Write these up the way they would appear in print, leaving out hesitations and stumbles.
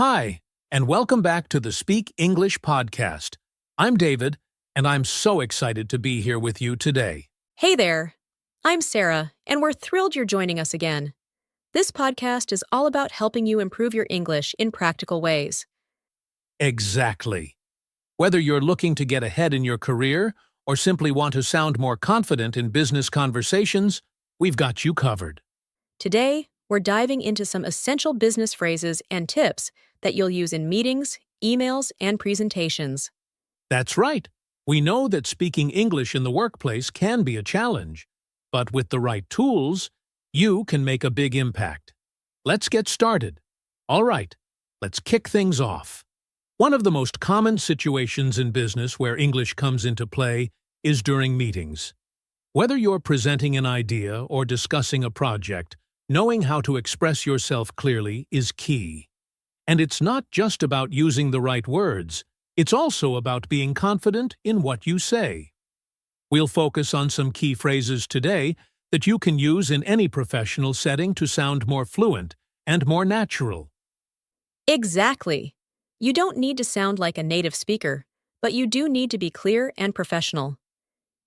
Hi, and welcome back to the Speak English podcast. I'm David, and I'm so excited to be here with you today. Hey there. I'm Sarah, and we're thrilled you're joining us again. This podcast is all about helping you improve your English in practical ways. Exactly. Whether you're looking to get ahead in your career or simply want to sound more confident in business conversations, we've got you covered. Today, we're diving into some essential business phrases and tips that you'll use in meetings, emails, and presentations. That's right. We know that speaking English in the workplace can be a challenge, but with the right tools, you can make a big impact. Let's get started. All right, let's kick things off. One of the most common situations in business where English comes into play is during meetings. Whether you're presenting an idea or discussing a project, knowing how to express yourself clearly is key. And it's not just about using the right words, it's also about being confident in what you say. We'll focus on some key phrases today that you can use in any professional setting to sound more fluent and more natural. Exactly. You don't need to sound like a native speaker, but you do need to be clear and professional.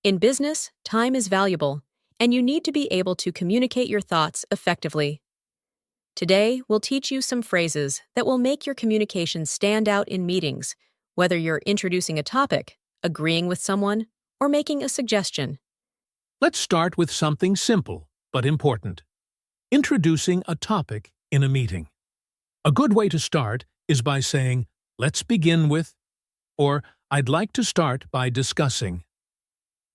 In business, time is valuable, and you need to be able to communicate your thoughts effectively. Today, we'll teach you some phrases that will make your communication stand out in meetings, whether you're introducing a topic, agreeing with someone, or making a suggestion. Let's start with something simple but important. Introducing a topic in a meeting. A good way to start is by saying, "Let's begin with," or "I'd like to start by discussing."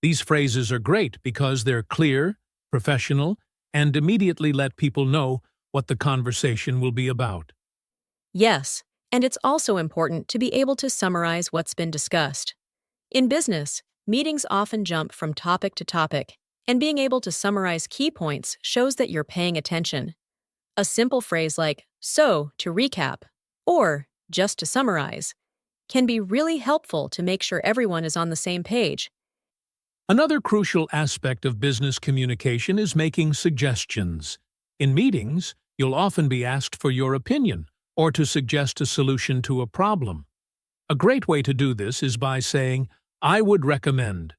These phrases are great because they're clear, professional, and immediately let people know what the conversation will be about. Yes, and it's also important to be able to summarize what's been discussed. In business, meetings often jump from topic to topic, and being able to summarize key points shows that you're paying attention. A simple phrase like, "So, to recap," or "just to summarize," can be really helpful to make sure everyone is on the same page. Another crucial aspect of business communication is making suggestions. In meetings, you'll often be asked for your opinion or to suggest a solution to a problem. A great way to do this is by saying, "I would recommend,"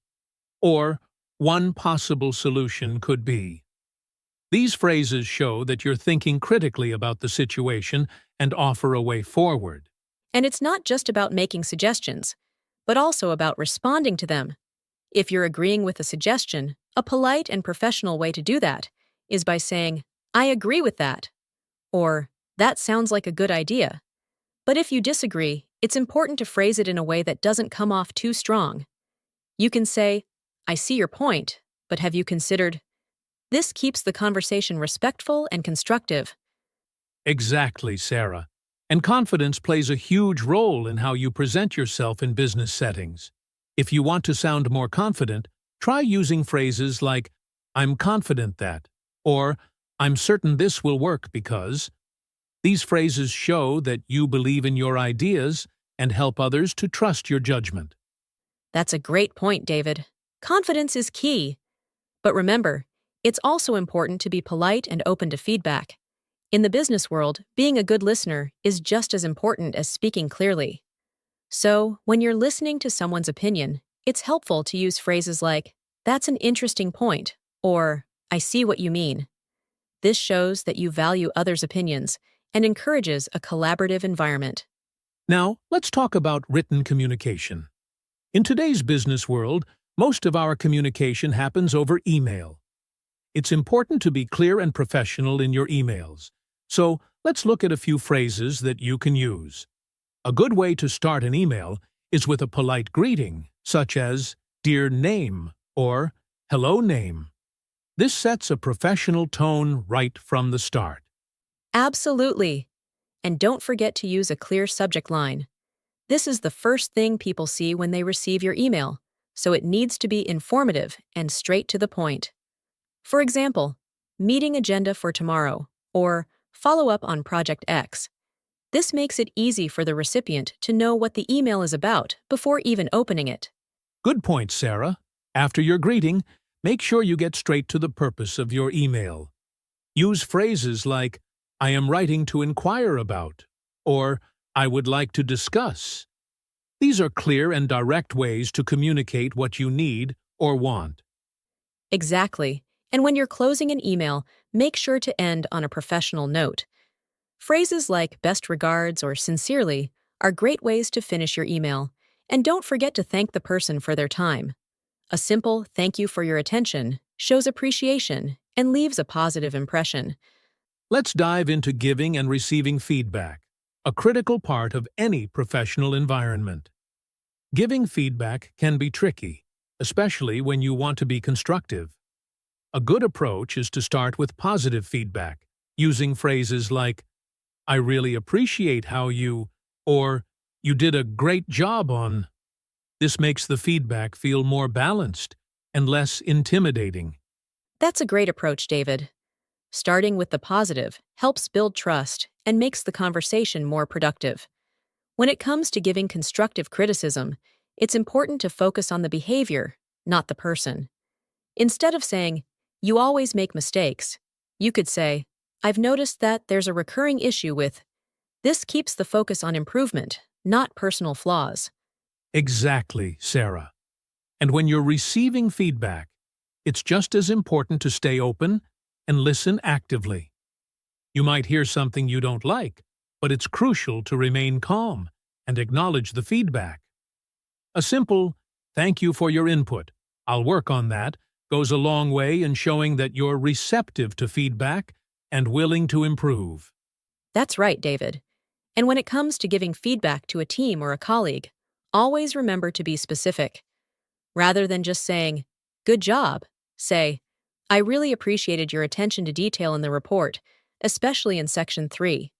or "one possible solution could be." These phrases show that you're thinking critically about the situation and offer a way forward. And it's not just about making suggestions, but also about responding to them. If you're agreeing with a suggestion, a polite and professional way to do that is by saying, "I agree with that," or "That sounds like a good idea." But if you disagree, it's important to phrase it in a way that doesn't come off too strong. You can say, "I see your point, but have you considered?" This keeps the conversation respectful and constructive. Exactly, Sarah. And confidence plays a huge role in how you present yourself in business settings. If you want to sound more confident, try using phrases like, "I'm confident that," or "I'm certain this will work because." These phrases show that you believe in your ideas and help others to trust your judgment. That's a great point, David. Confidence is key. But remember, it's also important to be polite and open to feedback. In the business world, being a good listener is just as important as speaking clearly. So, when you're listening to someone's opinion, it's helpful to use phrases like, "That's an interesting point," or "I see what you mean." This shows that you value others' opinions and encourages a collaborative environment. Now, let's talk about written communication. In today's business world, most of our communication happens over email. It's important to be clear and professional in your emails. So, let's look at a few phrases that you can use. A good way to start an email is with a polite greeting, such as, "Dear name," or "Hello name." This sets a professional tone right from the start. Absolutely. And don't forget to use a clear subject line. This is the first thing people see when they receive your email, so it needs to be informative and straight to the point. For example, "Meeting agenda for tomorrow," or "Follow up on Project X." This makes it easy for the recipient to know what the email is about before even opening it. Good point, Sarah. After your greeting, make sure you get straight to the purpose of your email. Use phrases like, "I am writing to inquire about," or I would like to discuss. These are clear and direct ways to communicate what you need or want. Exactly. And when you're closing an email, make sure to end on a professional note. Phrases like best regards or sincerely are great ways to finish your email. And don't forget to thank the person for their time. A simple thank you for your attention shows appreciation and leaves a positive impression. Let's dive into giving and receiving feedback, a critical part of any professional environment. Giving feedback can be tricky, especially when you want to be constructive. A good approach is to start with positive feedback, using phrases like, I really appreciate how you, or you did a great job on. This makes the feedback feel more balanced and less intimidating. That's a great approach, David. Starting with the positive helps build trust and makes the conversation more productive. When it comes to giving constructive criticism, it's important to focus on the behavior, not the person. Instead of saying, you always make mistakes, you could say, I've noticed that there's a recurring issue with. This keeps the focus on improvement, not personal flaws. Exactly, Sarah. And when you're receiving feedback, it's just as important to stay open and listen actively. You might hear something you don't like, but it's crucial to remain calm and acknowledge the feedback. A simple, thank you for your input, I'll work on that, goes a long way in showing that you're receptive to feedback and willing to improve. That's right, David. And when it comes to giving feedback to a team or a colleague, always remember to be specific. Rather than just saying, good job, say, I really appreciated your attention to detail in the report, especially in Section 3.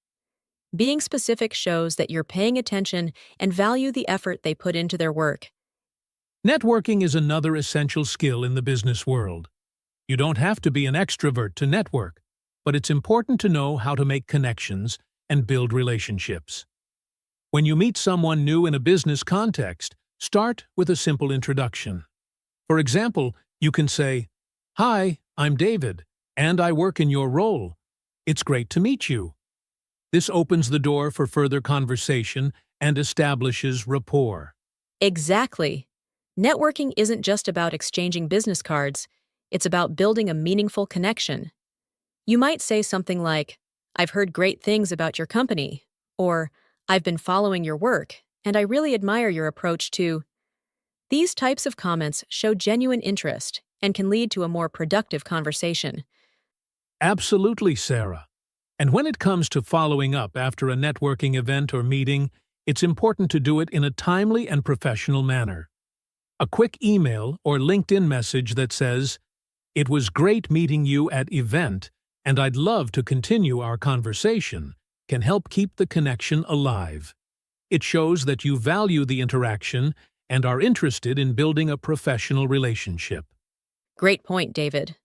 Being specific shows that you're paying attention and value the effort they put into their work. Networking is another essential skill in the business world. You don't have to be an extrovert to network, but it's important to know how to make connections and build relationships. When you meet someone new in a business context, start with a simple introduction. For example, you can say, Hi, I'm David, and I work in your role. It's great to meet you. This opens the door for further conversation and establishes rapport. Exactly. Networking isn't just about exchanging business cards, it's about building a meaningful connection. You might say something like, I've heard great things about your company, or I've been following your work, and I really admire your approach to. These types of comments show genuine interest and can lead to a more productive conversation. Absolutely, Sarah. And when it comes to following up after a networking event or meeting, it's important to do it in a timely and professional manner. A quick email or LinkedIn message that says, It was great meeting you at event, and I'd love to continue our conversation, can help keep the connection alive. It shows that you value the interaction and are interested in building a professional relationship. Great point, David.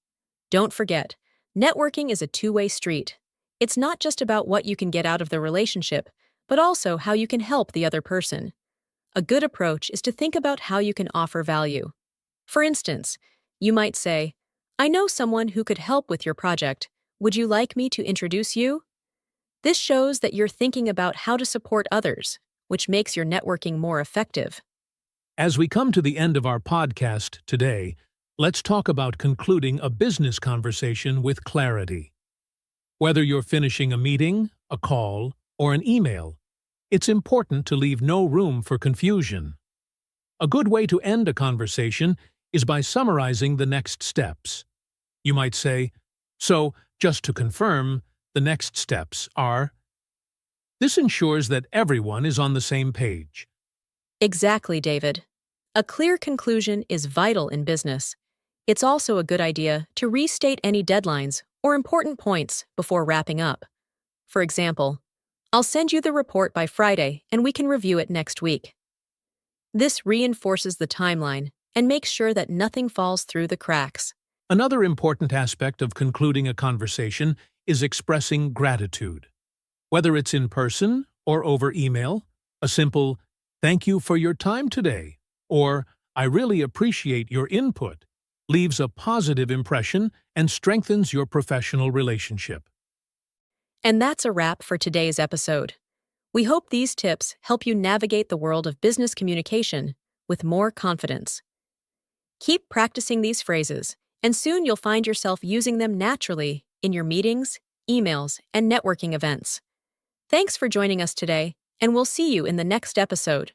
Don't forget, networking is a two-way street. It's not just about what you can get out of the relationship, but also how you can help the other person. A good approach is to think about how you can offer value. For instance, you might say, I know someone who could help with your project. Would you like me to introduce you? This shows that you're thinking about how to support others, which makes your networking more effective. As we come to the end of our podcast today, let's talk about concluding a business conversation with clarity. Whether you're finishing a meeting, a call, or an email, it's important to leave no room for confusion. A good way to end a conversation is by summarizing the next steps. You might say, So, just to confirm, the next steps are. This ensures that everyone is on the same page. Exactly, David. A clear conclusion is vital in business. It's also a good idea to restate any deadlines or important points before wrapping up. For example, I'll send you the report by Friday and we can review it next week. This reinforces the timeline and makes sure that nothing falls through the cracks. Another important aspect of concluding a conversation is expressing gratitude. Whether it's in person or over email, a simple, Thank you for your time today, or I really appreciate your input, leaves a positive impression and strengthens your professional relationship. And that's a wrap for today's episode. We hope these tips help you navigate the world of business communication with more confidence. Keep practicing these phrases, and soon you'll find yourself using them naturally in your meetings, emails, and networking events. Thanks for joining us today, and we'll see you in the next episode.